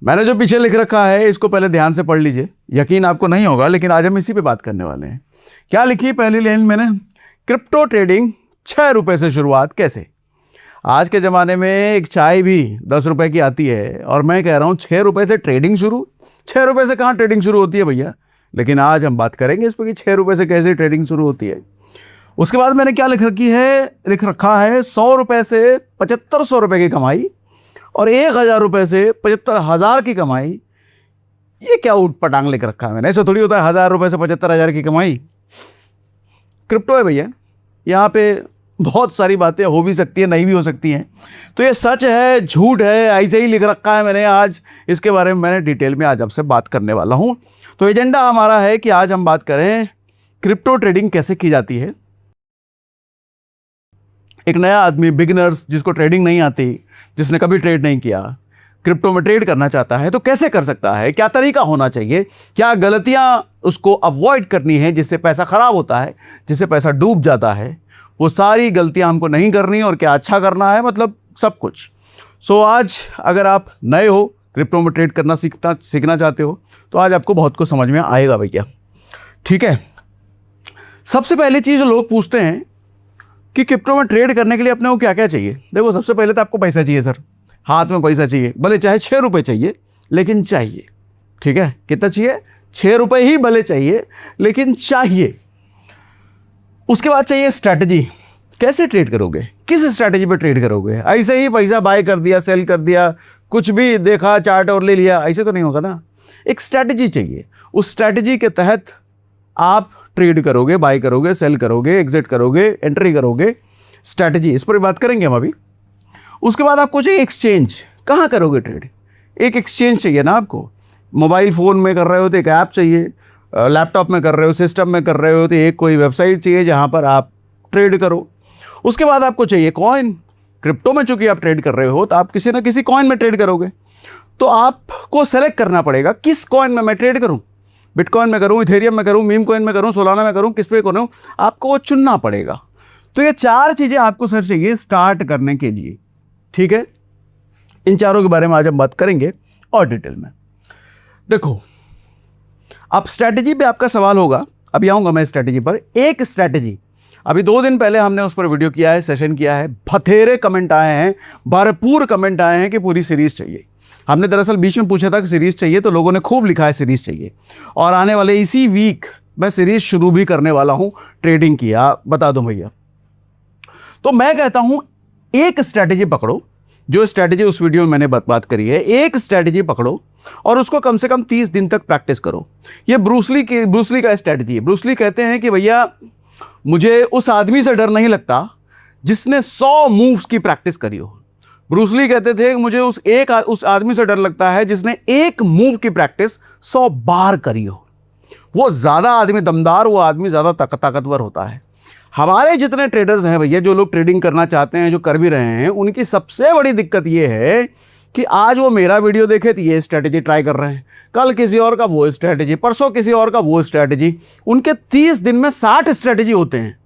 मैंने जो पीछे लिख रखा है इसको पहले ध्यान से पढ़ लीजिए, यकीन आपको नहीं होगा लेकिन आज हम इसी पे बात करने वाले हैं। क्या लिखी पहली लाइन मैंने? क्रिप्टो ट्रेडिंग 6 रुपए से शुरुआत कैसे। आज के ज़माने में एक चाय भी 10 रुपए की आती है और मैं कह रहा हूँ 6 रुपए से ट्रेडिंग शुरू। 6 रुपए से कहाँ ट्रेडिंग शुरू होती है भैया। लेकिन आज हम बात करेंगे इस पर कि 6 रुपए से कैसे ट्रेडिंग शुरू होती है। उसके बाद मैंने क्या लिख रखा है 100 रुपए से 7500 रुपए की कमाई और 1000 रुपए से 75,000 की कमाई। ये क्या ऊट पटांग लिख रखा है मैंने। ऐसा थोड़ी होता है 1000 रुपए से 75,000 की कमाई। क्रिप्टो है भैया, यहाँ पे बहुत सारी बातें हो भी सकती है, नहीं भी हो सकती हैं। तो ये सच है झूठ है ऐसे ही लिख रखा है मैंने। आज इसके बारे में मैंने डिटेल में आज आपसे बात करने वाला हूँ। तो एजेंडा हमारा है कि आज हम बात करें क्रिप्टो ट्रेडिंग कैसे की जाती है। एक नया आदमी, बिगिनर्स, जिसको ट्रेडिंग नहीं आती, जिसने कभी ट्रेड नहीं किया, क्रिप्टो में ट्रेड करना चाहता है तो कैसे कर सकता है, क्या तरीका होना चाहिए, क्या गलतियां उसको अवॉइड करनी है जिससे पैसा खराब होता है, जिससे पैसा डूब जाता है, वो सारी गलतियां हमको नहीं करनी और क्या अच्छा करना है, मतलब सब कुछ। सो आज अगर आप नए हो, क्रिप्टो में ट्रेड करना सीखना चाहते हो तो आज आपको बहुत कुछ समझ में आएगा भैया। ठीक है, सबसे पहली चीज़ लोग पूछते हैं कि क्रिप्टो में ट्रेड करने के लिए अपने को क्या क्या चाहिए। देखो, सबसे पहले तो आपको पैसा चाहिए सर, हाथ में पैसा चाहिए, भले चाहे 6 रुपये चाहिए लेकिन चाहिए। ठीक है, कितना चाहिए? 6 रुपये ही भले चाहिए लेकिन चाहिए। उसके बाद चाहिए स्ट्रैटेजी। कैसे ट्रेड करोगे, किस स्ट्रैटेजी पे ट्रेड करोगे? ऐसे ही पैसा बाय कर दिया, सेल कर दिया, कुछ भी देखा चार्ट और ले लिया, ऐसे तो नहीं होगा ना। एक स्ट्रैटेजी चाहिए। उस स्ट्रैटेजी के तहत आप ट्रेड करोगे, बाय करोगे, सेल करोगे, एग्जिट करोगे, एंट्री करोगे। स्ट्रैटेजी, इस पर बात करेंगे हम अभी। उसके बाद आपको चाहिए एक्सचेंज। कहाँ करोगे ट्रेड? एक एक्सचेंज चाहिए ना आपको। मोबाइल फ़ोन में कर रहे हो तो एक ऐप चाहिए, लैपटॉप में कर रहे हो, सिस्टम में कर रहे हो तो एक कोई वेबसाइट चाहिए जहाँ पर आप ट्रेड करो। उसके बाद आपको चाहिए कॉइन। क्रिप्टो में चूंकि आप ट्रेड कर रहे हो तो आप किसी ना किसी कॉइन में ट्रेड करोगे, तो आपको सेलेक्ट करना पड़ेगा किस कॉइन में मैं ट्रेड करूँ। बिटकॉइन में करूँ, इथेरियम में करूँ, मीम कॉइन में करूँ, सोलाना में करूँ, किस पे करूँ, आपको वो चुनना पड़ेगा। तो ये 4 चीज़ें आपको सर चाहिए स्टार्ट करने के लिए। ठीक है, इन चारों के बारे में आज हम बात करेंगे और डिटेल में। देखो, अब स्ट्रैटेजी पे आपका सवाल होगा, अभी आऊँगा मैं स्ट्रैटेजी पर। एक स्ट्रैटेजी, अभी 2 दिन पहले हमने उस पर वीडियो किया है, सेशन किया है, बथेरे कमेंट आए हैं, भरपूर कमेंट आए हैं कि पूरी सीरीज़ चाहिए। हमने दरअसल बीच में पूछा था कि सीरीज़ चाहिए तो लोगों ने खूब लिखा है सीरीज़ चाहिए, और आने वाले इसी वीक मैं सीरीज़ शुरू भी करने वाला हूँ ट्रेडिंग की। बता दूँ भैया, तो मैं कहता हूँ एक स्ट्रैटेजी पकड़ो, जो स्ट्रैटेजी उस वीडियो में मैंने बात करी है। एक स्ट्रैटेजी पकड़ो और उसको कम से कम 30 दिन तक प्रैक्टिस करो। ये ब्रूसली का स्ट्रैटेजी है। ब्रूसली कहते हैं कि भैया मुझे उस आदमी से डर नहीं लगता जिसने 100 मूव्स की प्रैक्टिस करी हो। ब्रूसली कहते थे कि मुझे उस आदमी से डर लगता है जिसने एक मूव की प्रैक्टिस 100 बार करी हो। वो ज़्यादा आदमी दमदार, वो आदमी ज़्यादा ताकतवर होता है। हमारे जितने ट्रेडर्स हैं भैया, जो लोग ट्रेडिंग करना चाहते हैं, जो कर भी रहे हैं, उनकी सबसे बड़ी दिक्कत ये है कि आज वो मेरा वीडियो देखे तो ये स्ट्रैटेजी ट्राई कर रहे हैं, कल किसी और का वो स्ट्रैटेजी, परसों किसी और का वो स्ट्रैटेजी। उनके 30 दिन में 60 स्ट्रैटेजी होते हैं,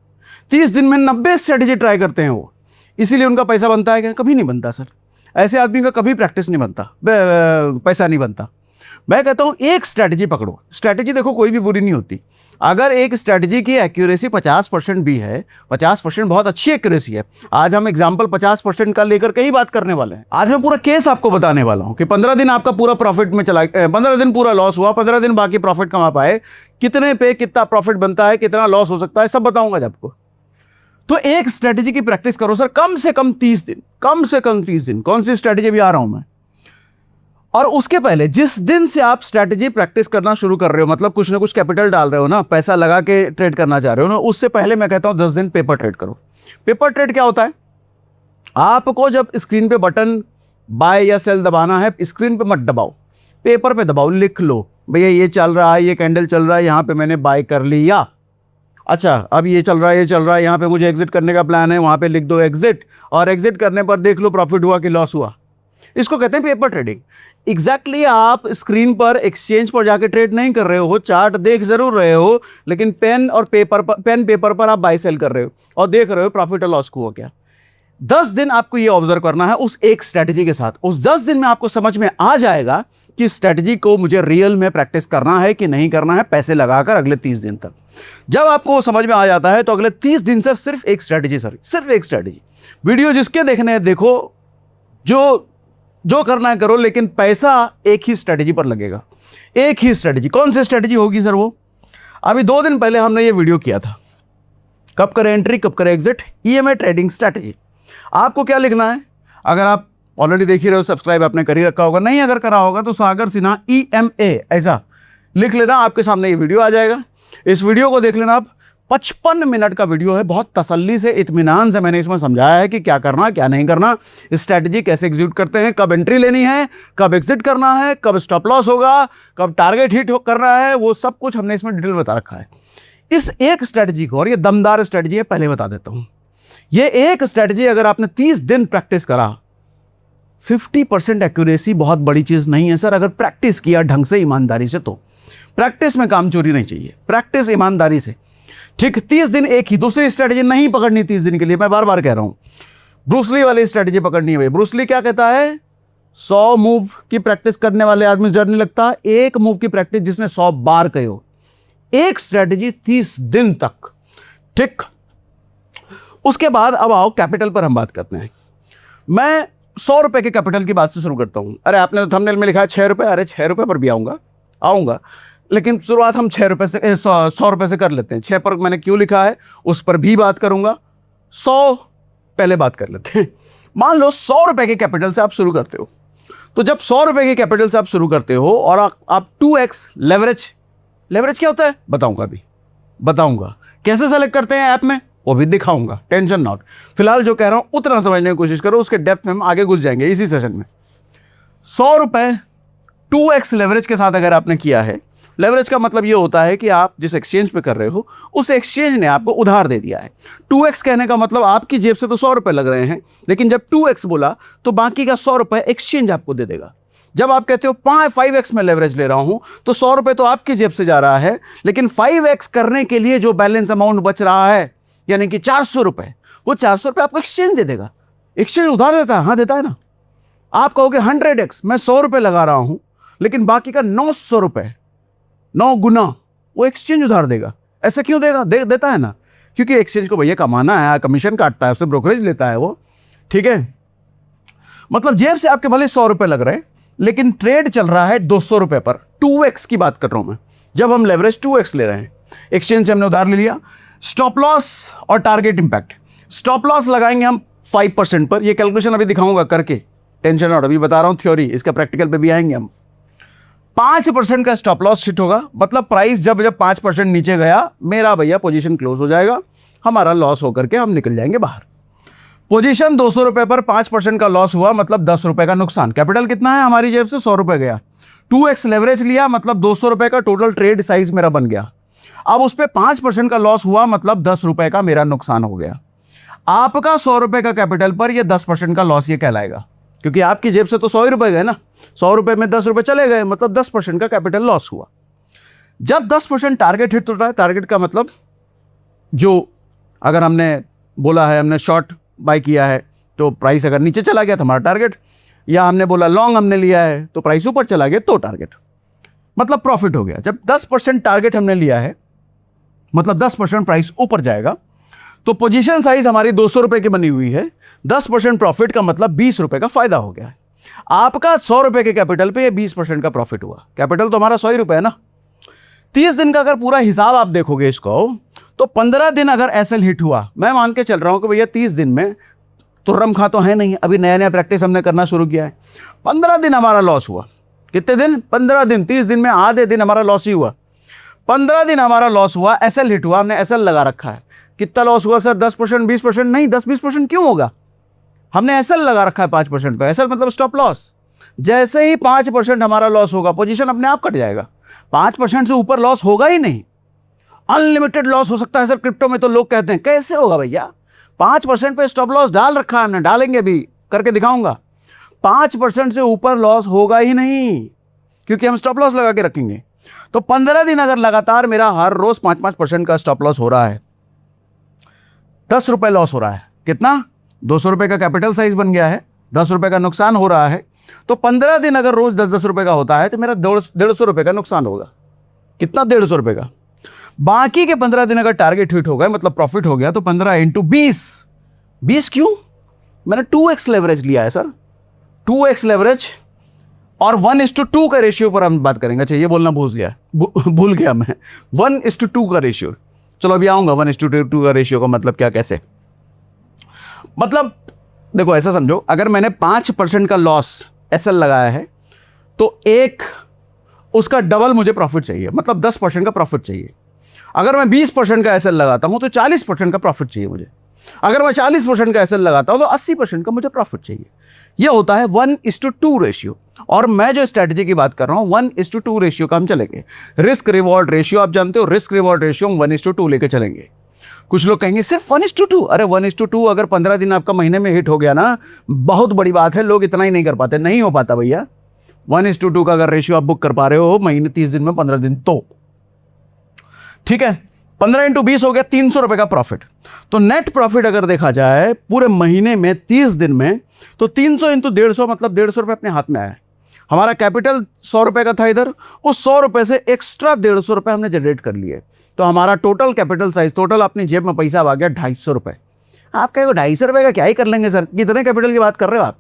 30 दिन में 90 स्ट्रैटेजी ट्राई करते हैं वो। इसीलिए उनका पैसा बनता है क्या? कभी नहीं बनता सर। ऐसे आदमी का कभी प्रैक्टिस नहीं बनता, पैसा नहीं बनता। मैं कहता हूँ एक स्ट्रैटेजी पकड़ो। स्ट्रैटेजी देखो कोई भी बुरी नहीं होती। अगर एक स्ट्रैटेजी की एक्यूरेसी 50% भी है, 50% बहुत अच्छी एक्यूरेसी है। आज हम एग्जांपल 50% का लेकर के ही बात करने वाले हैं। आज मैं पूरा केस आपको बताने वाला हूं कि 15 दिन आपका पूरा प्रॉफिट में चला, 15 दिन पूरा लॉस हुआ, 15 दिन बाकी प्रॉफिट कमा पाए, कितने पे कितना प्रॉफिट बनता है, कितना लॉस हो सकता है, सब बताऊंगा आपको। तो एक स्ट्रैटेजी की प्रैक्टिस करो सर, कम से कम 30 दिन, कम से कम 30 दिन। कौन सी स्ट्रैटेजी भी आ रहा हूं मैं। और उसके पहले जिस दिन से आप स्ट्रैटेजी प्रैक्टिस करना शुरू कर रहे हो, मतलब कुछ ना कुछ कैपिटल डाल रहे हो ना, पैसा लगा के ट्रेड करना चाह रहे हो ना, उससे पहले मैं कहता हूं 10 दिन पेपर ट्रेड करो। पेपर ट्रेड क्या होता है? आपको जब स्क्रीन पे बटन बाय या सेल दबाना है, स्क्रीन पे मत दबाओ, पेपर पे दबाओ, लिख लो भैया ये चल रहा है, ये कैंडल चल रहा है, यहाँ पे मैंने बाय कर लिया। अच्छा, अब ये चल रहा है, ये चल रहा है, यहाँ पे मुझे एग्जिट करने का प्लान है, वहाँ पे लिख दो एग्जिट, और एग्जिट करने पर देख लो प्रॉफिट हुआ कि लॉस हुआ। इसको कहते हैं पेपर ट्रेडिंग। एग्जैक्टली आप स्क्रीन पर एक्सचेंज पर जाके ट्रेड नहीं कर रहे हो, चार्ट देख जरूर रहे हो, लेकिन पेन पेपर पर आप बाय सेल कर रहे हो और देख रहे हो प्रॉफिट और लॉस को क्या। 10 दिन आपको ये ऑब्जर्व करना है उस एक स्ट्रेटजी के साथ। उस 10 दिन में आपको समझ में आ जाएगा कि स्ट्रेटजी को मुझे रियल में प्रैक्टिस करना है कि नहीं करना है, पैसे लगाकर अगले 30 दिन तक। जब आपको समझ में आ जाता है तो अगले 30 दिन से सिर्फ एक स्ट्रेटजी, सिर्फ एक स्ट्रेटजी। वीडियो जिसके देखने हैं देखो, जो करना है करो, लेकिन पैसा एक ही स्ट्रेटजी पर लगेगा, एक ही स्ट्रेटजी। कौन सी स्ट्रेटजी होगी सर? वो अभी 2 दिन पहले हमने ये वीडियो किया था, कब करें एंट्री, कब करें एग्जिट, ईएमए ट्रेडिंग स्ट्रेटजी। आपको क्या लिखना है? अगर आप ऑलरेडी देख ही रहे हो, सब्सक्राइब आपने कर ही रखा होगा, नहीं अगर करा होगा तो सागर सिन्हा EMA ऐसा लिख लेना, आपके सामने ये वीडियो आ जाएगा। इस वीडियो को देख लेना आप, 55 मिनट का वीडियो है। बहुत तसल्ली से, इत्मीनान से मैंने इसमें समझाया है कि क्या करना, क्या नहीं करना, स्ट्रैटेजी कैसे एग्जीक्यूट करते हैं, कब एंट्री लेनी है, कब एग्जिट करना है, कब स्टॉप लॉस होगा, कब टारगेट हिट करना है, वो सब कुछ हमने इसमें डिटेल बता रखा है। इस एक स्ट्रैटेजी को, और ये दमदार स्ट्रैटेजी है, पहले बता देता हूं। ये एक स्ट्रैटेजी अगर आपने 30 दिन प्रैक्टिस करा, 50% एक्यूरेसी बहुत बड़ी चीज नहीं है सर, अगर प्रैक्टिस किया ढंग से, ईमानदारी से। तो प्रैक्टिस में काम चोरी नहीं चाहिए, प्रैक्टिस ईमानदारी से। ठीक, 30 दिन एक ही, दूसरी स्ट्रैटेजी नहीं पकड़नी 30 दिन के लिए। मैं बार बार कह रहा हूं, ब्रूसली वाली स्ट्रैटेजी पकड़नी है भाई। ब्रूसली क्या कहता है? 100 मूव की प्रैक्टिस करने वाले आदमी से डर नहीं लगता, एक मूव की प्रैक्टिस जिसने 100 बार कही हो। एक स्ट्रैटेजी 30 दिन तक। ठीक, उसके बाद अब आओ कैपिटल पर हम बात करते हैं। मैं 100 रुपए के कैपिटल की बात से शुरू करता हूं। अरे आपने तो थंबनेल में लिखा है 6 रुपए, अरे 6 रुपए पर भी आऊंगा, लेकिन शुरुआत हम 6 रुपए से 100 रुपए से कर लेते हैं। 6 पर मैंने क्यों लिखा है उस पर भी बात करूंगा, 100 पहले बात कर लेते हैं। मान लो 100 रुपए के कैपिटल से आप शुरू करते हो, तो जब 100 रुपए के कैपिटल से आप शुरू करते हो और आप 2x लेवरेज क्या होता है बताऊंगा। कैसे सेलेक्ट करते हैं ऐप में, वो भी दिखाऊंगा, टेंशन नॉट। फिलहाल जो कह रहा हूं उतना समझने की कोशिश करो, उसके डेप्थ में हम आगे घुस जाएंगे इसी सेशन में। 100 रुपए 2x लेवरेज के साथ अगर आपने किया है, लेवरेज का मतलब ये होता है कि आप जिस एक्सचेंज पे कर रहे हो उस एक्सचेंज ने आपको उधार दे दिया है। 2x कहने का मतलब आपकी जेब से तो 100 रुपए लग रहे हैं, लेकिन जब 2x बोला तो बाकी का 100 रुपए एक्सचेंज आपको दे देगा। जब आप कहते हो 5x में लेवरेज ले रहा हूं, तो 100 रुपए तो आपकी जेब से जा रहा है, लेकिन 5x करने के लिए जो बैलेंस अमाउंट बच रहा है, यानी कि 400 रुपए, वो 400 रुपए आपको एक्सचेंज दे देगा। एक्सचेंज उधार देता है, हाँ देता है ना। आप कहोगे 100x, मैं 100 रुपए लगा रहा हूं, लेकिन बाकी का 900 रुपए, 9 गुना वो एक्सचेंज उधार देगा। ऐसे क्यों देगा? देता है ना, क्योंकि एक्सचेंज को भैया कमाना है, कमीशन काटता है, उससे ब्रोकरेज लेता है वो। ठीक है, मतलब जेब से आपके भले 100 रुपए लग रहे हैं, लेकिन ट्रेड चल रहा है 200 रुपए पर। 2x की बात कर रहा हूं मैं, जब हम लेवरेज 2x ले रहे हैं, एक्सचेंज से हमने उधार ले लिया। स्टॉप लॉस और टारगेट इंपैक्ट। स्टॉप लॉस लगाएंगे हम 5% पर, ये कैलकुलेशन अभी दिखाऊंगा करके, टेंशन नॉट, अभी बता रहा हूं थ्योरी, इसका प्रैक्टिकल पे भी आएंगे हम। 5% का स्टॉप लॉस हिट होगा, मतलब प्राइस जब 5% नीचे गया, मेरा भैया पोजीशन क्लोज हो जाएगा, हमारा लॉस होकर के हम निकल जाएंगे बाहर। पोजीशन 200 रुपए पर 5% का लॉस हुआ, मतलब 10 रुपए का नुकसान। कैपिटल कितना है? हमारी जेब से 100 रुपए गया। 2x लेवरेज लिया, मतलब 200 रुपए का टोटल ट्रेड साइज मेरा बन गया। अब उस पर 5% का लॉस हुआ, मतलब 10 रुपए का मेरा नुकसान हो गया। आपका 100 रुपए का कैपिटल पर यह 10% का लॉस ये कहलाएगा, क्योंकि आपकी जेब से तो 100 रुपए गए ना, 100 रुपए में 10 रुपए चले गए, मतलब 10% का कैपिटल लॉस हुआ। जब 10% टारगेट हिट होता है, टारगेट का मतलब जो अगर हमने बोला है, हमने शॉर्ट बाय किया है तो प्राइस अगर नीचे चला गया तो हमारा टारगेट, या हमने बोला लॉन्ग हमने लिया है तो प्राइस ऊपर चला गया तो टारगेट, मतलब प्रॉफिट हो गया। जब 10% टारगेट हमने लिया है, मतलब 10% प्राइस ऊपर जाएगा, तो पोजीशन साइज हमारी 200 रुपए की बनी हुई है। 10% प्रॉफिट का मतलब 20 रुपए का फायदा हो गया है। आपका 100 रुपए के कैपिटल पे 20% का प्रॉफिट हुआ। कैपिटल तो हमारा 100 ही रुपए है ना। 30 दिन का अगर पूरा हिसाब आप देखोगे इसको, तो 15 दिन अगर एसएल हिट हुआ, मैं मान के चल रहा हूं कि भैया 30 दिन में तुर्रम खा तो है नहीं, अभी नया नया प्रैक्टिस हमने करना शुरू किया है। 15 दिन हमारा लॉस हुआ। कितने दिन? 15 दिन। 30 दिन में आधे दिन हमारा लॉस ही हुआ। 15 दिन हमारा लॉस हुआ, एसएल हिट हुआ, हमने एसएल लगा रखा है। कितना लॉस हुआ सर? 10%, 20%? नहीं, 10-20% क्यों होगा? हमने एसएल लगा रखा है 5% पे। एसएल मतलब स्टॉप लॉस। जैसे ही 5% हमारा लॉस होगा, पोजीशन अपने आप कट जाएगा। 5% से ऊपर लॉस होगा ही नहीं। अनलिमिटेड लॉस हो सकता है सर क्रिप्टो में, तो लोग कहते हैं कैसे होगा भैया? 5% पे स्टॉप लॉस डाल रखा है हमने, डालेंगे भी, करके दिखाऊंगा। 5% से ऊपर लॉस होगा ही नहीं, क्योंकि हम स्टॉप लॉस लगा के रखेंगे। तो 15 दिन अगर लगातार मेरा हर रोज 5-5% का स्टॉप लॉस हो रहा है, 10 रुपए लॉस हो रहा है। कितना? ₹200 का कैपिटल साइज बन गया है, ₹10 का नुकसान हो रहा है, तो 15 दिन अगर रोज ₹10 का होता है तो मेरा ₹150 का नुकसान होगा। कितना? ₹150 का। बाकी के 15 दिन अगर टारगेट हिट हो गए, मतलब प्रॉफिट हो गया, तो 15 इंटू 20। 20 क्यों? मैंने 2x लेवरेज लिया है सर, 2x लेवरेज। और 1:2 का रेशियो पर हम बात करेंगे। अच्छा, ये बोलना भूल गया मैं, 1:2 का रेशियो। चलो अभी आऊंगा 1:2 का रेशियो का मतलब क्या, कैसे। मतलब देखो ऐसा समझो, अगर मैंने 5% का लॉस एसएल लगाया है तो एक उसका डबल मुझे प्रॉफिट चाहिए, मतलब 10% का प्रॉफिट चाहिए। अगर मैं 20% का एसएल लगाता हूं तो 40% का प्रॉफिट चाहिए मुझे। अगर मैं 40% का एसएल लगाता हूं तो 80% का मुझे प्रॉफिट चाहिए। यह होता है 1:2 रेशियो। और मैं जो स्ट्रैटेजी की बात कर रहा हूं 1:2 रेशियो का हम चलेंगे। रिस्क रिवॉर्ड रेशियो आप जानते हो, रिस्क रिवॉर्ड रेशियो हम 1:2 लेके चलेंगे। कुछ लोग कहेंगे सिर्फ 1:2। अरे 1:2 अगर 15 दिन आपका महीने में हिट हो गया ना, बहुत बड़ी बात है। लोग इतना ही नहीं कर पाते, नहीं हो पाता भैया। 1:2 का अगर रेशियो आप बुक कर पा रहे हो महीने 30 दिन में 15 दिन, तो ठीक है। 15 इंटू 20 हो गया ₹300 का प्रॉफिट। तो नेट प्रॉफिट अगर देखा जाए पूरे महीने में 30 दिन में, तो 300 इंटू 150 मतलब ₹150 अपने हाथ में आया है। हमारा कैपिटल ₹100 का था इधर, उस ₹100 से एक्स्ट्रा ₹150 हमने जनरेट कर लिए। तो हमारा टोटल कैपिटल साइज, टोटल अपनी जेब में पैसा आ गया ₹250। आप कहेंगे ₹250 का क्या ही कर लेंगे सर, कितने कैपिटल की बात कर रहे हो आप?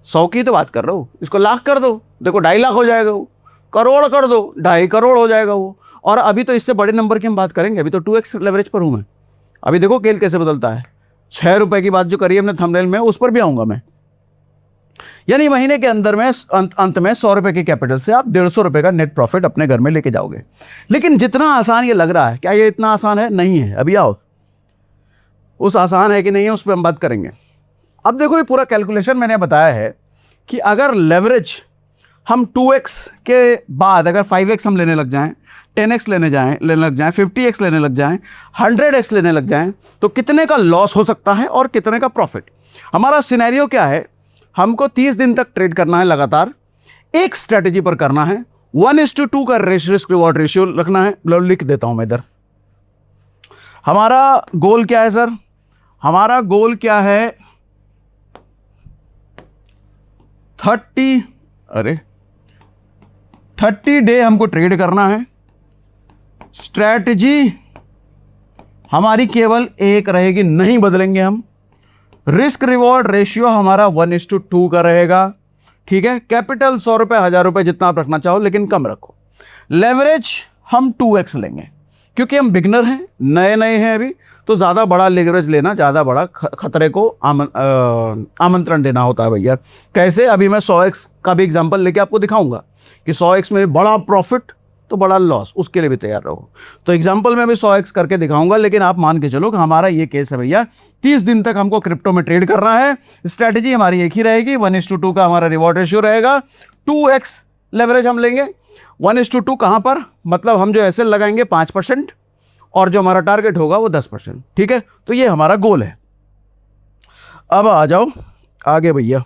100 की तो बात कर रहे हो, इसको लाख कर दो, देखो 2.5 लाख हो जाएगा वो। करोड़ कर दो, 2.5 करोड़ हो जाएगा वो। और अभी तो इससे बड़े नंबर की हम बात करेंगे, अभी तो 2x लेवरेज पर हूं मैं। अभी देखो खेल कैसे बदलता है। ₹6 की बात जो करी हमने थंबनेल में, उस पर भी आऊंगा मैं। यानी महीने के अंदर में अंत में ₹100 के कैपिटल से आप ₹150 का नेट प्रॉफिट अपने घर में लेके जाओगे। लेकिन जितना आसान ये लग रहा है, क्या ये इतना आसान है? नहीं है। अभी आओ, उस आसान है कि नहीं है उस पर हम बात करेंगे। अब देखो ये पूरा कैलकुलेशन मैंने बताया है कि अगर लेवरेज हम 2x के बाद अगर 5x हम लेने लग जाएं, 10x लेने लग जाएं, 50x लेने लग जाएं, 100x लेने लग जाएं, तो कितने का लॉस हो सकता है और कितने का प्रॉफिट। हमारा सिनेरियो क्या है? हमको 30 दिन तक ट्रेड करना है लगातार, एक स्ट्रेटेजी पर करना है, 1:2 का रिस्क रिवॉर्ड रेशियो रखना है। लिख देता हूं मैं इधर। हमारा गोल क्या है सर? हमारा गोल क्या है? 30 डे हमको ट्रेड करना है। स्ट्रैटेजी हमारी केवल एक रहेगी, नहीं बदलेंगे हम। रिस्क रिवॉर्ड रेशियो हमारा 1:2 का रहेगा, ठीक है। कैपिटल ₹100, ₹1000 जितना आप रखना चाहो, लेकिन कम रखो। लेवरेज हम 2x लेंगे क्योंकि हम बिगनर हैं, नए हैं अभी, तो ज़्यादा बड़ा लेवरेज लेना, ज़्यादा बड़ा खतरे को आमंत्रण देना होता है भैया। कैसे? अभी मैं 100x का भी एग्जांपल लेके आपको दिखाऊंगा कि 100x में बड़ा प्रॉफिट तो बड़ा लॉस, उसके लिए भी तैयार रहो। तो एग्जांपल में अभी 100x करके दिखाऊंगा, लेकिन आप मान के चलो कि हमारा ये केस है भैया, 30 दिन तक हमको क्रिप्टो में ट्रेड करना है। स्ट्रैटेजी हमारी एक ही रहेगी, 1:2 का हमारा रिवॉर्ड रेशियो रहेगा। 2x लेवरेज हम लेंगे। 1:2 कहाँ पर? मतलब हम जो एसएल लगाएंगे 5% और जो हमारा टारगेट होगा वो 10%, ठीक है। तो ये हमारा गोल है। अब आ जाओ आगे भैया।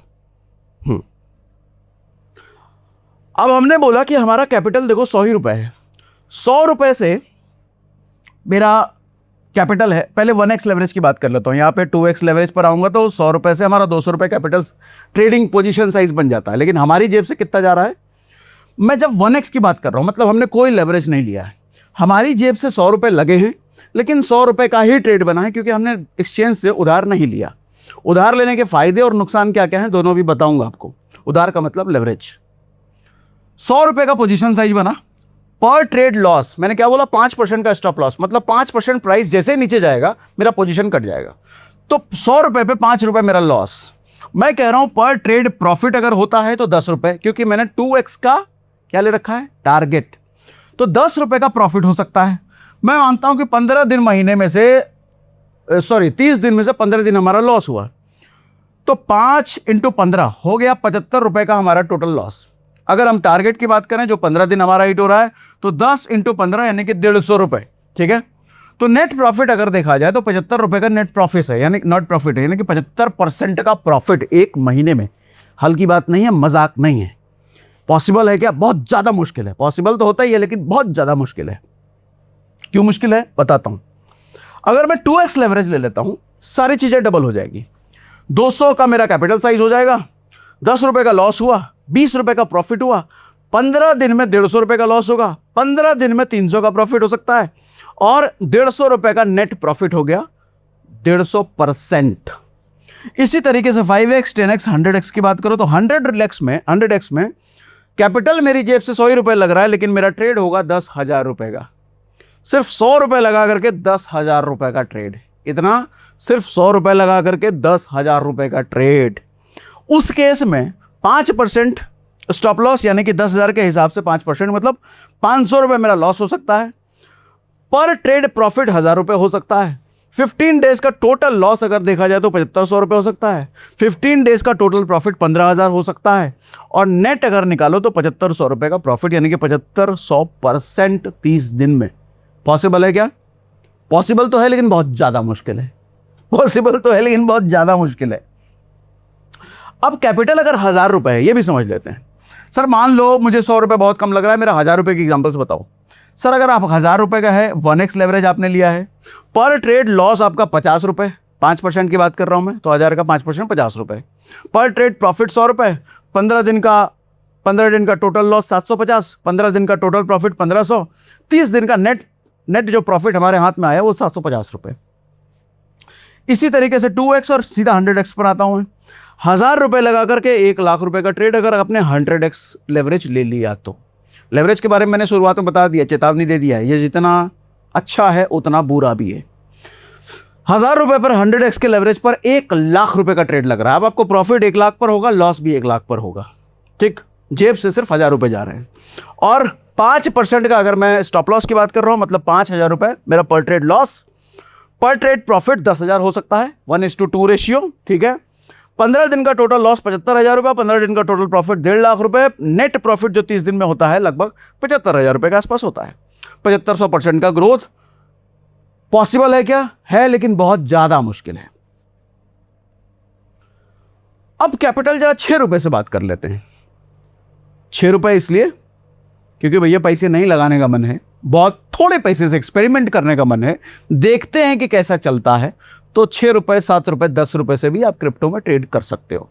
अब हमने बोला कि हमारा कैपिटल देखो ₹100 है। ₹100 से मेरा कैपिटल है। पहले 1x लेवरेज की बात कर लेता हूं, यहां पे 2x लेवरेज पर आऊंगा तो ₹100 से हमारा ₹200 कैपिटल ट्रेडिंग पोजीशन साइज बन जाता है। लेकिन हमारी जेब से कितना जा रहा है? मैं जब 1x की बात कर रहा हूं, मतलब हमने कोई लेवरेज नहीं लिया है, हमारी जेब से ₹100 लगे हैं, लेकिन ₹100 का ही ट्रेड बना है क्योंकि हमने एक्सचेंज से उधार नहीं लिया। उधार लेने के फायदे और नुकसान क्या क्या है दोनों भी बताऊंगा आपको। उधार का मतलब लेवरेज। ₹100 का पोजीशन साइज बना, पर ट्रेड लॉस, मैंने क्या बोला? 5% का स्टॉप लॉस, मतलब 5% प्राइस जैसे नीचे जाएगा मेरा पोजीशन कट जाएगा। तो ₹100 पे ₹5 मेरा लॉस। मैं कह रहा हूं पर ट्रेड प्रॉफिट अगर होता है तो ₹10, क्योंकि मैंने 2x का क्या ले रखा है? टारगेट। तो ₹10 का प्रॉफिट हो सकता है। मैं मानता हूं कि 15 दिन महीने में से 30 दिन में से 15 दिन हमारा लॉस हुआ, तो 5 × 15 हो गया ₹75 का हमारा टोटल लॉस। अगर हम टारगेट की बात करें जो 15 दिन हमारा हिट हो रहा है, तो 10 × 15 यानी कि ₹150, ठीक है। तो नेट प्रॉफिट अगर देखा जाए तो ₹75 का नेट प्रॉफिट है, यानी नॉट प्रॉफिट है, यानी कि 75% का प्रॉफिट एक महीने में। हल्की बात नहीं है, मजाक नहीं है। पॉसिबल है क्या? बहुत ज़्यादा मुश्किल है। पॉसिबल तो होता ही है, लेकिन बहुत ज़्यादा मुश्किल है। क्यों मुश्किल है बताता हूं। अगर मैं 2x लेवरेज ले लेता हूं, सारी चीज़ें डबल हो जाएगी। 200 का मेरा कैपिटल साइज हो जाएगा, 10 रुपए का लॉस हुआ, 20 रुपए का प्रॉफिट हुआ, 15 दिन में 150 रुपए का लॉस होगा, 15 दिन में 300 का प्रॉफिट हो सकता है, और 150 रुपए का नेट प्रॉफिट हो गया 150%। इसी तरीके से 5x, 10x, 100x की बात करो तो 100x में कैपिटल मेरी जेब से 100 ही रुपए लग रहा है, लेकिन मेरा ट्रेड होगा 10,000 रुपए का। सिर्फ 100 रुपए लगा करके 10,000 रुपए का ट्रेड। इतना, सिर्फ 100 रुपए लगा करके 10,000 रुपए का ट्रेड। उस केस में 5% स्टॉप लॉस, यानी कि 10,000 के हिसाब से 5% मतलब 500 रुपए मेरा लॉस हो सकता है। पर ट्रेड प्रॉफिट 1,000 रुपए हो सकता है। 15 डेज का टोटल लॉस अगर देखा जाए तो 7,500 रुपए हो सकता है। 15 डेज का टोटल प्रॉफिट 15,000 हो सकता है। और नेट अगर निकालो तो 7,500 रुपए का प्रॉफिट, यानी कि 7,500% 30 दिन में। पॉसिबल है क्या? पॉसिबल तो है, लेकिन बहुत ज़्यादा मुश्किल है। पॉसिबल तो है, लेकिन बहुत ज़्यादा मुश्किल है। अब कैपिटल अगर 1,000 रुपए है, ये भी समझ लेते हैं। सर मान लो मुझे 100 रुपए बहुत कम लग रहा है, मेरा 1,000 रुपए की एग्जांपल्स बताओ। सर अगर आप 1,000 रुपए का है, 1x लेवरेज आपने लिया है, पर ट्रेड लॉस आपका 50 रुपए, 5% की बात कर रहा हूं मैं, तो 1,000 का 5% 50 रुपए। पर ट्रेड प्रॉफिट 100 रुपए, 15 दिन का टोटल लॉस 750, 15 दिन का टोटल प्रॉफिट 1,500, 30 दिन का नेट जो प्रॉफिट हमारे हाथ में आया वो 750 रुपए। इसी तरीके से 2x और सीधा 100x पर आता हूं। 1,000 रुपए लगा करके 1,00,000 रुपए का ट्रेड अगर आपने 100x लेवरेज ले लिया तो, लेवरेज के बारे में मैंने शुरुआत में बता दिया, चेतावनी दे दिया है, ये जितना अच्छा है उतना बुरा भी है। 1,000 रुपए पर 100x के लेवरेज पर 1,00,000 रुपए का ट्रेड लग रहा है। अब आपको प्रॉफिट 1,00,000 पर होगा, लॉस भी 1,00,000 पर होगा। ठीक, जेब से सिर्फ 1,000 रुपए जा रहे हैं। और 5% का अगर मैं स्टॉप लॉस की बात कर रहा हूं, मतलब 5,000 रुपए मेरा पर ट्रेड लॉस, पर ट्रेड प्रॉफिट 10,000 हो सकता है, 1:2 रेशियो। ठीक है, 15 दिन का टोटल लॉस 75,000 रुपए, 15 दिन का टोटल प्रॉफिट 1,50,000 रुपए। नेट प्रॉफिट जो 30 दिन में होता है लगभग 75,000 रुपए के आसपास होता है। 7500% का ग्रोथ पॉसिबल है क्या? है, लेकिन बहुत ज्यादा मुश्किल है। अब कैपिटल जरा 6 रुपए से बात कर लेते हैं। 6 रुपए इसलिए क्योंकि भैया पैसे नहीं लगाने का मन है, बहुत थोड़े पैसे से एक्सपेरिमेंट करने का मन है, देखते हैं कि कैसा चलता है। तो 6 रुपए, 7 रुपए, 10 रुपए से भी आप क्रिप्टो में ट्रेड कर सकते हो।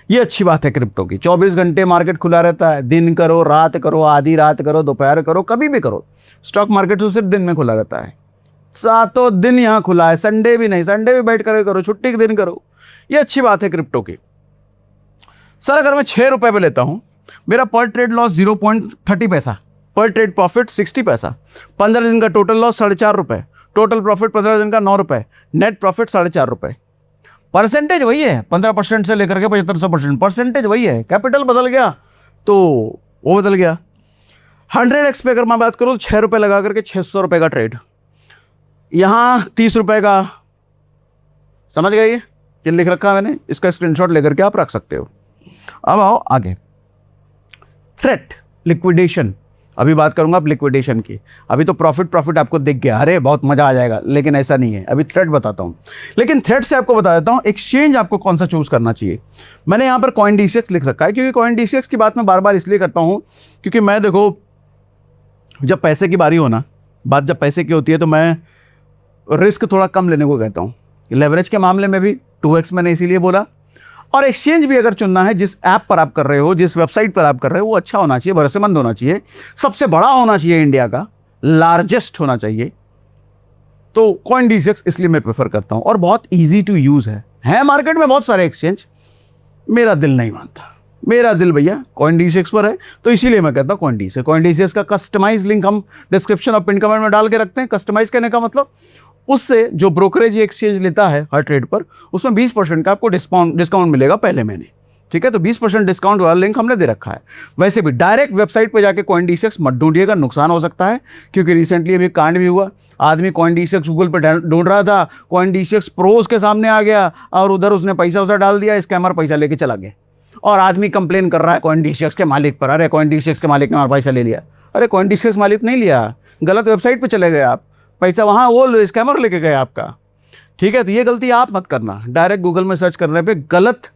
ये अच्छी बात है क्रिप्टो की। 24 घंटे मार्केट खुला रहता है, दिन करो, रात करो, आधी रात करो, दोपहर करो, कभी भी करो। स्टॉक मार्केट तो सिर्फ दिन में खुला रहता है, सातों दिन यहाँ खुला है, संडे भी नहीं, संडे भी बैठ कर करो, छुट्टी के दिन करो। ये अच्छी बात है क्रिप्टो की। सर अगर मैं 6 रुपए पे लेता हूँ, मेरा पर ट्रेड लॉस 0.30 पैसा, पर ट्रेड प्रॉफिट 60 पैसा, 15 दिन का टोटल लॉस 4.5 रुपए, टोटल प्रॉफिट 15 दिन का 9 रुपए, नेट प्रॉफिट 4.5 रुपए। परसेंटेज वही है, 15% से लेकर के 7500%, परसेंटेज वही है। कैपिटल बदल गया तो वो बदल गया। 100x पे अगर मैं बात करूँ तो 6 रुपए लगा करके 600 रुपए का ट्रेड, यहाँ 30 रुपए का, समझ गए ये लिख रखा है मैंने, इसका स्क्रीनशॉट लेकर के आप रख सकते हो। अब आओ आगे, थ्रेट लिक्विडेशन। अभी बात करूंगा आप लिक्विडेशन की। अभी तो प्रॉफिट आपको दिख गया, अरे बहुत मजा आ जाएगा, लेकिन ऐसा नहीं है। अभी थ्रेट बताता हूं, लेकिन थ्रेट से आपको बता देता हूं एक्सचेंज आपको कौन सा चूज करना चाहिए। मैंने यहां पर CoinDCX लिख रखा है, क्योंकि CoinDCX की बात मैं बार बार इसलिए करता हूं क्योंकि मैं, देखो, जब पैसे की बारी हो ना, बात जब पैसे की होती है तो मैं रिस्क थोड़ा कम लेने को कहता हूँ। लेवरेज के मामले में भी 2x मैंने इसीलिए बोला। और एक्सचेंज भी अगर चुनना है, जिस ऐप पर आप कर रहे हो, जिस वेबसाइट पर आप कर रहे हो, वो अच्छा होना चाहिए, भरोसेमंद होना चाहिए, सबसे बड़ा होना चाहिए, इंडिया का लार्जेस्ट होना चाहिए। तो CoinDCX इसलिए मैं प्रेफर करता हूं, और बहुत इजी टू यूज है मार्केट में बहुत सारे एक्सचेंज, मेरा दिल नहीं मानता। मेरा दिल भैया CoinDCX पर है, तो इसीलिए मैं कहता हूँ CoinDCX का कस्टमाइज लिंक हम डिस्क्रिप्शन और पिन कमेंट में डाल के रखते हैं। कस्टमाइज करने का मतलब, उससे जो ब्रोकरेज एक्सचेंज लेता है हर ट्रेड पर, उसमें 20% का आपको डिस्काउंट मिलेगा पहले महीने। ठीक है, तो 20% डिस्काउंट वाला लिंक हमने दे रखा है। वैसे भी डायरेक्ट वेबसाइट पे जाके CoinDCX मत ढूंढिएगा, नुकसान हो सकता है, क्योंकि रिसेंटली अभी कांड भी हुआ। आदमी CoinDCX गूगल पे ढूंढ रहा था, CoinDCX प्रोज के सामने आ गया और उधर उसने पैसा डाल दिया, स्कैमर पैसा लेके चला गया, और आदमी कंप्लेन कर रहा है CoinDCX के मालिक पर, अरे CoinDCX के मालिक ने हमारा पैसा ले लिया। अरे CoinDCX मालिक नहीं लिया, गलत वेबसाइट पर चले गए आप, पैसा वहाँ वो स्कैमर लेके गए आपका। ठीक है, तो ये गलती आप मत करना। डायरेक्ट गूगल में सर्च करने पे गलत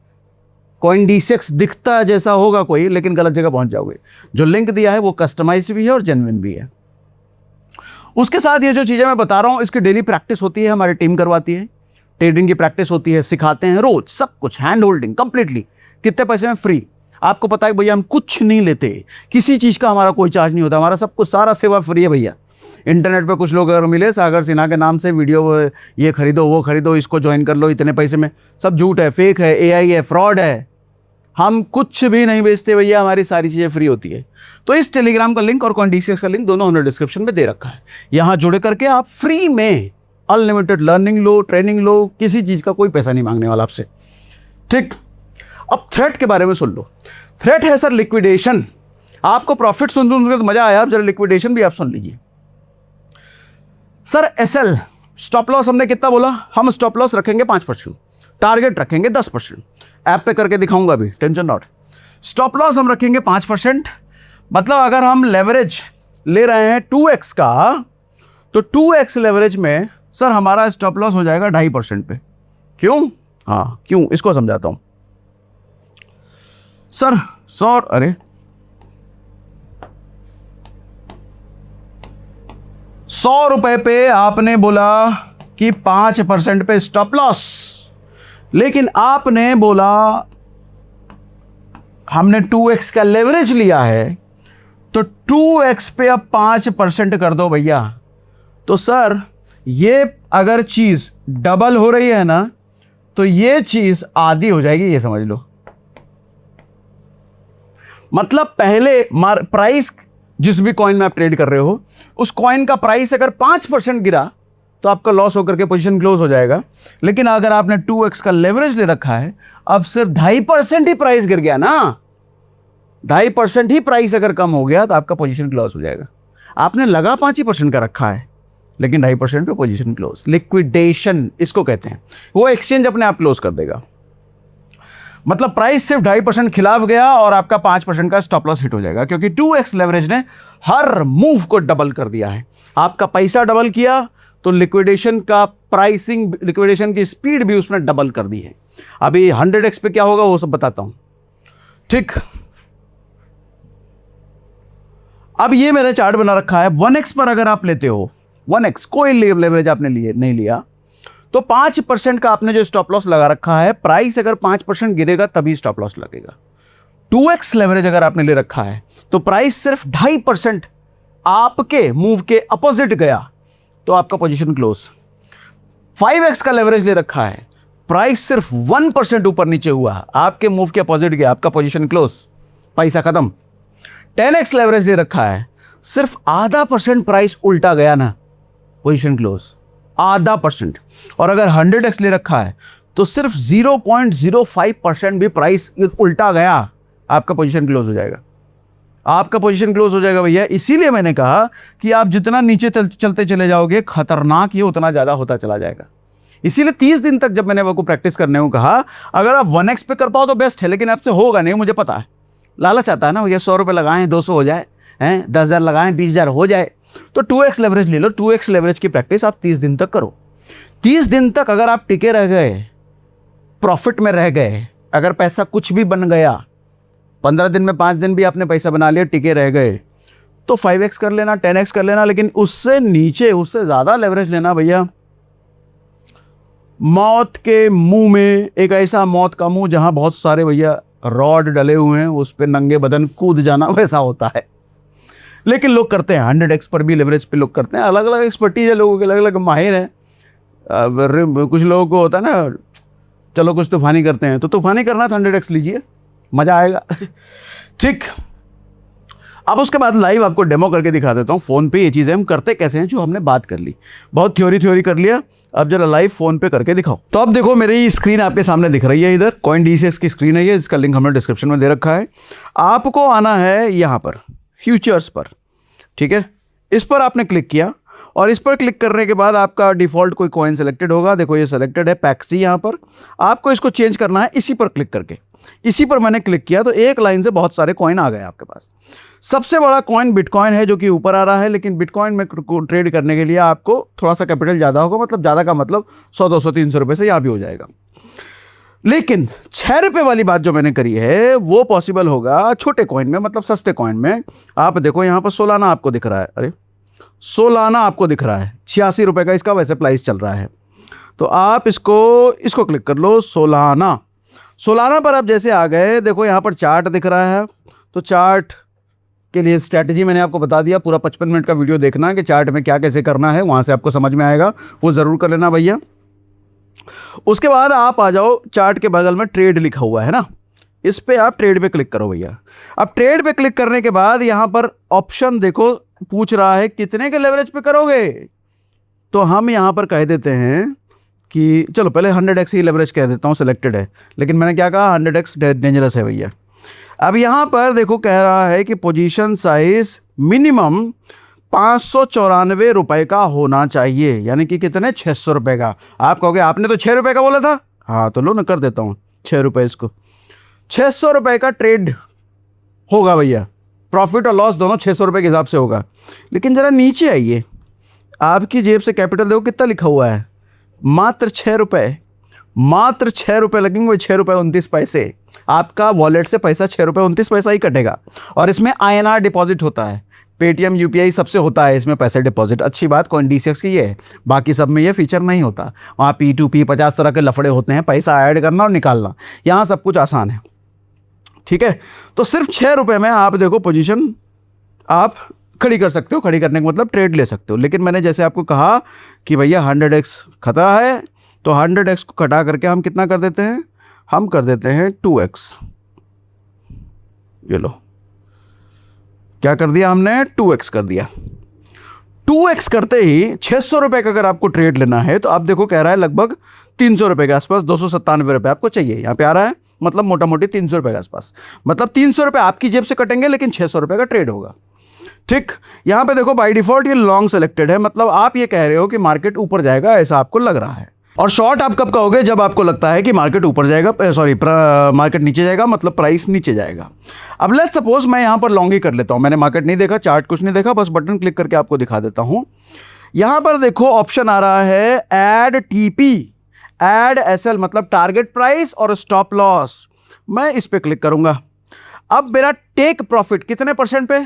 CoinDCX दिखता है जैसा होगा कोई, लेकिन गलत जगह पहुंच जाओगे। जो लिंक दिया है वो कस्टमाइज भी है और जेन्युइन भी है। उसके साथ ये जो चीज़ें मैं बता रहा हूँ, इसकी डेली प्रैक्टिस होती है, हमारी टीम करवाती है। ट्रेडिंग की प्रैक्टिस होती है, सिखाते हैं रोज, सब कुछ हैंड होल्डिंग कंप्लीटली। कितने पैसे में? फ्री। आपको पता है भैया हम कुछ नहीं लेते, किसी चीज़ का हमारा कोई चार्ज नहीं होता, हमारा सब कुछ सारा सेवा फ्री है भैया। इंटरनेट पे कुछ लोग अगर मिले सागर सिन्हा के नाम से वीडियो, ये खरीदो वो खरीदो, इसको ज्वाइन कर लो इतने पैसे में, सब झूठ है, फेक है, एआई है, फ्रॉड है। हम कुछ भी नहीं बेचते भैया, हमारी सारी चीज़ें फ्री होती है। तो इस टेलीग्राम का लिंक और CoinDCX का लिंक दोनों हमने डिस्क्रिप्शन में दे रखा है। यहाँ जुड़ करके आप फ्री में अनलिमिटेड लर्निंग लो, ट्रेनिंग लो, किसी चीज़ का कोई पैसा नहीं मांगने वाला आपसे, ठीक। अब थ्रेट के बारे में सुन लो। थ्रेट है सर लिक्विडेशन। आपको प्रॉफिट सुन के तो मजा आया, अब जरा लिक्विडेशन भी आप सुन लीजिए। सर SL स्टॉप लॉस हमने कितना बोला? हम स्टॉप लॉस रखेंगे 5%, टारगेट रखेंगे 10%। ऐप पे करके दिखाऊंगा अभी, टेंशन नॉट। स्टॉप लॉस हम रखेंगे 5%, मतलब अगर हम लेवरेज ले रहे हैं 2x का, तो 2x लेवरेज में सर हमारा स्टॉप लॉस हो जाएगा 2.5% पे। क्यों? हाँ क्यों, इसको समझाता हूं सर। अरे 100 रुपए पे आपने बोला कि 5% पे स्टॉप लॉस, लेकिन आपने बोला हमने 2x का लेवरेज लिया है, तो 2x पे अब 5% कर दो भैया। तो सर ये अगर चीज डबल हो रही है ना, तो ये चीज आधी हो जाएगी, ये समझ लो। मतलब पहले प्राइस, जिस भी कॉइन में आप ट्रेड कर रहे हो, उस कॉइन का प्राइस अगर 5% गिरा तो आपका लॉस होकर के पोजीशन क्लोज हो जाएगा। लेकिन अगर आपने 2x का लेवरेज ले रखा है, अब सिर्फ 2.5% ही प्राइस गिर गया ना, 2.5% ही प्राइस अगर कम हो गया तो आपका पोजीशन क्लोज हो जाएगा। आपने लगा 5% का रखा है, लेकिन 2.5% पे पोजीशन क्लोज। लिक्विडेशन इसको कहते हैं, वो एक्सचेंज अपने आप क्लोज कर देगा। मतलब प्राइस सिर्फ 2.5% खिलाफ गया और आपका 5% का स्टॉप लॉस हिट हो जाएगा, क्योंकि 2x लेवरेज ने हर मूव को डबल कर दिया है। आपका पैसा डबल किया तो लिक्विडेशन का प्राइसिंग, लिक्विडेशन की स्पीड भी उसने डबल कर दी है। अभी 100x पे क्या होगा वो सब बताता हूं, ठीक। अब ये मैंने चार्ट बना रखा है। 1x पर अगर आप लेते हो, 1x कोई लेवरेज आपने नहीं लिया, तो 5% का आपने जो स्टॉप लॉस लगा रखा है, प्राइस अगर 5% गिरेगा तभी स्टॉप लॉस लगेगा। 2x लेवरेज अगर आपने ले रखा है, तो प्राइस सिर्फ 2.5% आपके मूव के अपोजिट गया तो आपका पोजीशन क्लोज। 5x का लेवरेज ले रखा है, प्राइस सिर्फ 1% ऊपर नीचे हुआ, आपके मूव के अपोजिट गया, आपका पोजीशन क्लोज, पैसा खत्म। 10x लेवरेज ले रखा है, सिर्फ 0.5% प्राइस उल्टा गया ना, पोजीशन क्लोज, 0.5%। और अगर 100x ले रखा है तो सिर्फ 0.05% भी प्राइस उल्टा गया, आपका पोजीशन क्लोज हो जाएगा, आपका पोजीशन क्लोज हो जाएगा भैया। इसीलिए मैंने कहा कि आप जितना नीचे चलते चले जाओगे, खतरनाक ये उतना ज़्यादा होता चला जाएगा। इसीलिए 30 दिन तक जब मैंने वो को प्रैक्टिस करने को कहा, अगर आप 1x पे कर पाओ तो बेस्ट है, लेकिन आपसे होगा नहीं, मुझे पता है। लालच आता है ना भैया, 100 रुपये लगाएं 200 हो जाए, 10,000 लगाएं 20,000 हो जाए। तो 2x लेवरेज ले लो। 2x लेवरेज की प्रैक्टिस आप 30 दिन तक करो। 30 दिन तक अगर आप टिके रह गए, प्रॉफिट में रह गए, अगर पैसा कुछ भी बन गया, 15 दिन में 5 दिन भी आपने पैसा बना लिया, टिके रह गए, तो 5x कर लेना, 10x कर लेना, लेकिन उससे नीचे, उससे ज़्यादा लेवरेज लेना भैया। मौत के मुंह में, एक ऐसा मौत का मुंह जहां बहुत सारे भैया रॉड डले हुए हैं, उस पर नंगे बदन कूद जाना, वैसा होता है। लेकिन लोग करते हैं, 100x पर भी लेवरेज पे लोग करते हैं। अलग अलग एक्सपर्टीज है लोगों के, अलग अलग माहिर हैं। कुछ लोगों को होता है ना, चलो कुछ तूफानी करते हैं, तो तूफानी करना तो 100x लीजिए, मज़ा आएगा, ठीक। अब उसके बाद लाइव आपको डेमो करके दिखा देता हूँ फ़ोन पे ये चीज़ें हम करते कैसे हैं, जो हमने बात कर ली। बहुत थ्योरी कर लिया, अब जरा लाइव फ़ोन पे करके दिखाओ। तो अब देखो मेरी स्क्रीन आपके सामने दिख रही है, इधर CoinDCX की स्क्रीन है ये, इसका लिंक हमने डिस्क्रिप्शन में दे रखा है। आपको आना है यहाँ पर फ्यूचर्स पर, ठीक है। इस पर आपने क्लिक किया और इस पर क्लिक करने के बाद आपका डिफ़ॉल्ट कोई कॉइन सेलेक्टेड होगा। देखो ये सेलेक्टेड है पैक्सी, यहाँ पर आपको इसको चेंज करना है इसी पर क्लिक करके। इसी पर मैंने क्लिक किया तो एक लाइन से बहुत सारे कॉइन आ गए आपके पास। सबसे बड़ा कॉइन बिटकॉइन है जो कि ऊपर आ रहा है, लेकिन बिटकॉइन में ट्रेड करने के लिए आपको थोड़ा सा कैपिटल ज़्यादा होगा, मतलब ज़्यादा का मतलब 100, 200, 300 रुपये से यहाँ भी हो जाएगा। लेकिन 6 रुपये वाली बात जो मैंने करी है वो पॉसिबल होगा छोटे कॉइन में, मतलब सस्ते कॉइन में। आप देखो यहाँ पर सोलाना आपको दिख रहा है, अरे सोलाना आपको दिख रहा है 86 रुपये का इसका वैसे प्राइस चल रहा है। तो आप इसको क्लिक कर लो, सोलाना। सोलाना पर आप जैसे आ गए, देखो यहाँ पर चार्ट दिख रहा है। तो चार्ट के लिए स्ट्रैटेजी मैंने आपको बता दिया, पूरा 55 मिनट का वीडियो देखना है कि चार्ट में क्या कैसे करना है, वहाँ से आपको समझ में आएगा, वो ज़रूर कर लेना भैया। उसके बाद आप आ जाओ, चार्ट के बगल में ट्रेड लिखा हुआ है ना, इस पे आप ट्रेड पे क्लिक करो भैया। अब ट्रेड पे क्लिक करने के बाद यहाँ पर ऑप्शन देखो, पूछ रहा है कितने के लेवरेज पे करोगे। तो हम यहाँ पर कह देते हैं कि चलो पहले 100x ही लेवरेज कह देता हूँ, सिलेक्टेड है, लेकिन मैंने क्या कहा 100x डेंजरस है भैया। अब यहाँ पर देखो कह रहा है कि पोजीशन साइज मिनिमम 594 रुपये का होना चाहिए, यानी कि कितने, 600 रुपये का। आप कहोगे आपने तो 6 रुपये का बोला था, हाँ तो लो ना कर देता हूँ 6 रुपये, इसको 600 रुपये का ट्रेड होगा भैया, प्रॉफिट और लॉस दोनों 600 रुपये के हिसाब से होगा। लेकिन ज़रा नीचे आइए, आपकी जेब से कैपिटल देखो कितना लिखा हुआ है, मात्र 6 रुपये, मात्र 6 रुपये लगेंगे, वही 6 रुपये 29 पैसे। आपका वॉलेट से पैसा 6 रुपये 29 पैसा ही कटेगा। और इसमें INR डिपॉजिट होता है, पेटीएम UPI सबसे होता है इसमें पैसे डिपॉजिट। अच्छी बात CoinDCX की ये है, बाकी सब में ये फीचर नहीं होता। वहाँ P2P 50 तरह के लफड़े होते हैं, पैसा ऐड करना और निकालना। यहाँ सब कुछ आसान है, ठीक है। तो सिर्फ 6 रुपये में आप देखो पोजीशन आप खड़ी कर सकते हो। खड़ी करने का मतलब ट्रेड ले सकते हो। लेकिन मैंने जैसे आपको कहा कि भैया 100x खतरा है, तो 100x को कटा करके हम कितना कर देते हैं, हम कर देते हैं 2x। ये लो, क्या कर दिया हमने, 2x कर दिया। 2x करते ही 600 रुपये का अगर आपको ट्रेड लेना है तो आप देखो कह रहा है लगभग 300 रुपये के आसपास, 297 रुपये आपको चाहिए। यहाँ पे आ रहा है मतलब मोटा मोटी 300 रुपये के आसपास, मतलब 300 रुपये आपकी जेब से कटेंगे, लेकिन 600 रुपये का ट्रेड होगा। ठीक, यहाँ पे देखो बाय डिफॉल्ट ये लॉन्ग सेलेक्टेड है, मतलब आप ये कह रहे हो कि मार्केट ऊपर जाएगा ऐसा आपको लग रहा है। और शॉर्ट आप कब कहोगे, जब आपको लगता है कि मार्केट ऊपर जाएगा, मार्केट नीचे जाएगा, मतलब प्राइस नीचे जाएगा। अब लेट्स सपोज मैं यहाँ पर लॉन्ग ही कर लेता हूँ, मैंने मार्केट नहीं देखा, चार्ट कुछ नहीं देखा, बस बटन क्लिक करके आपको दिखा देता हूँ। यहाँ पर देखो ऑप्शन आ रहा है ऐड TP, ऐड SL, मतलब टारगेट प्राइस और स्टॉप लॉस। मैं इस पर क्लिक करूँगा। अब मेरा टेक प्रॉफिट कितने % पे,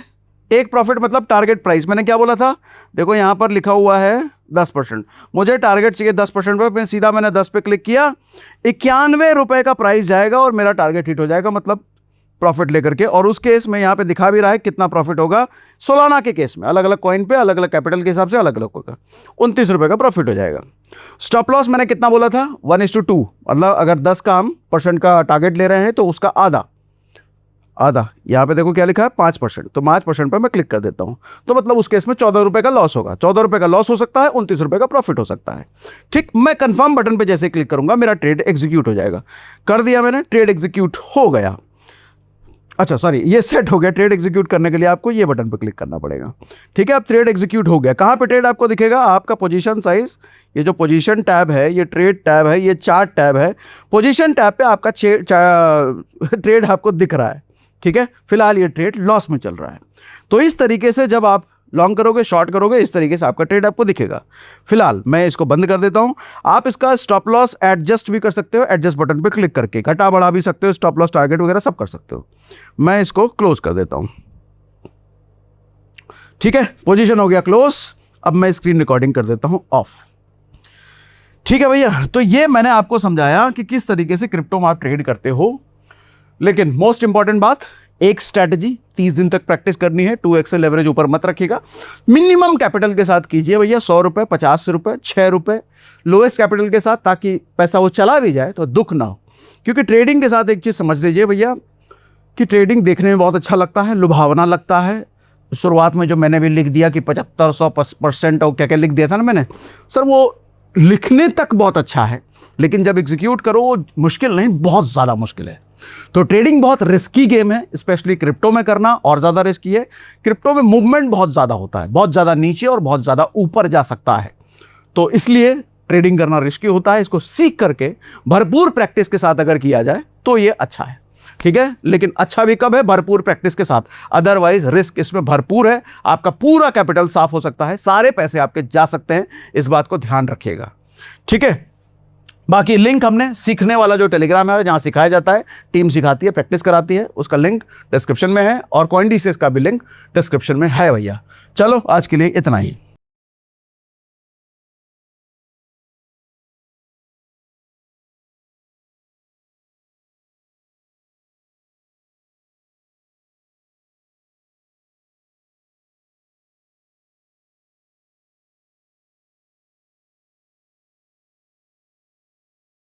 टेक प्रॉफिट मतलब टारगेट प्राइस, मैंने क्या बोला था, देखो यहाँ पर लिखा हुआ है 10%, मुझे टारगेट चाहिए 10% पे, फिर सीधा मैंने 10 पे क्लिक किया, 91 रुपये का प्राइस जाएगा और मेरा टारगेट हिट हो जाएगा, मतलब प्रॉफिट लेकर के। और उस केस में यहाँ पे दिखा भी रहा है कितना प्रॉफिट होगा। सोलाना के केस में अलग अलग कॉइन पे अलग अलग कैपिटल के हिसाब से अलग अलग होगा, 29 रुपये का प्रॉफिट हो जाएगा। स्टॉप लॉस मैंने कितना बोला था, 1:2, मतलब अगर 10 का हम % का टारगेट ले रहे हैं तो उसका आधा, यहाँ पे देखो क्या लिखा है 5%, तो 5% पर मैं क्लिक कर देता हूँ, तो मतलब उस केस में 14 रुपये का लॉस होगा। 14 रुपये का लॉस हो सकता है, 29 रुपये का प्रॉफिट हो सकता है। ठीक, मैं कंफर्म बटन पे जैसे क्लिक करूंगा मेरा ट्रेड एग्जीक्यूट हो जाएगा। कर दिया मैंने, ट्रेड एग्जीक्यूट हो गया। अच्छा सॉरी, ये सेट हो गया। ट्रेड एग्जीक्यूट करने के लिए आपको ये बटन पर क्लिक करना पड़ेगा। ठीक है, अब ट्रेड एग्जीक्यूट हो गया। कहाँ पे ट्रेड आपको दिखेगा, आपका पोजीशन साइज, ये जो पोजीशन टैब है, ये ट्रेड टैब है, ये चार्ट टैब है। पोजीशन टैब पे आपका ट्रेड आपको दिख रहा है। ठीक है, फिलहाल ये ट्रेड लॉस में चल रहा है। तो इस तरीके से जब आप लॉन्ग करोगे, शॉर्ट करोगे, इस तरीके से आपका ट्रेड आपको दिखेगा। फिलहाल मैं इसको बंद कर देता हूं। आप इसका स्टॉप लॉस एडजस्ट भी कर सकते हो, एडजस्ट बटन पे क्लिक करके घटा बढ़ा भी सकते हो, स्टॉप लॉस टारगेट वगैरह सब कर सकते हो। मैं इसको क्लोज कर देता हूं। ठीक है, पोजीशन हो गया क्लोज। अब मैं स्क्रीन रिकॉर्डिंग कर देता हूं ऑफ। ठीक है भैया, तो ये मैंने आपको समझाया कि किस तरीके से क्रिप्टो में आप ट्रेड करते हो। लेकिन मोस्ट इंपॉर्टेंट बात, एक स्ट्रैटेजी 30 दिन तक प्रैक्टिस करनी है। 2x से लेवरेज ऊपर मत रखिएगा, मिनिमम कैपिटल के साथ कीजिए भैया। 100 रुपये, 50 रुपये, 6 रुपये लोएस्ट कैपिटल के साथ, ताकि पैसा वो चला भी जाए तो दुख ना हो। क्योंकि ट्रेडिंग के साथ एक चीज़ समझ लीजिए भैया कि ट्रेडिंग देखने में बहुत अच्छा लगता है, लुभावना लगता है। शुरुआत में जो मैंने भी लिख दिया कि 75-100% और क्या क्या लिख दिया था ना मैंने, सर वो लिखने तक बहुत अच्छा है, लेकिन जब एग्जीक्यूट करो वो मुश्किल नहीं, बहुत ज़्यादा मुश्किल है। तो ट्रेडिंग बहुत रिस्की गेम है, स्पेशली क्रिप्टो में करना और ज़्यादा रिस्की है। क्रिप्टो में मूवमेंट बहुत ज़्यादा होता है, बहुत ज़्यादा नीचे और बहुत ज़्यादा ऊपर जा सकता है। तो इसलिए ट्रेडिंग करना रिस्की होता है। इसको सीख करके भरपूर प्रैक्टिस के साथ अगर किया जाए तो ये अच्छा है। ठीक है, लेकिन अच्छा भी कब है, भरपूर प्रैक्टिस के साथ, अदरवाइज रिस्क इसमें भरपूर है। आपका पूरा कैपिटल साफ हो सकता है, सारे पैसे आपके जा सकते हैं, इस बात को ध्यान रखिएगा। ठीक है, बाकी लिंक हमने सीखने वाला जो टेलीग्राम है जहां सिखाया जाता है, टीम सिखाती है, प्रैक्टिस कराती है, उसका लिंक डिस्क्रिप्शन में है, और CoinDCX का भी लिंक डिस्क्रिप्शन में है भैया। चलो आज के लिए इतना ही।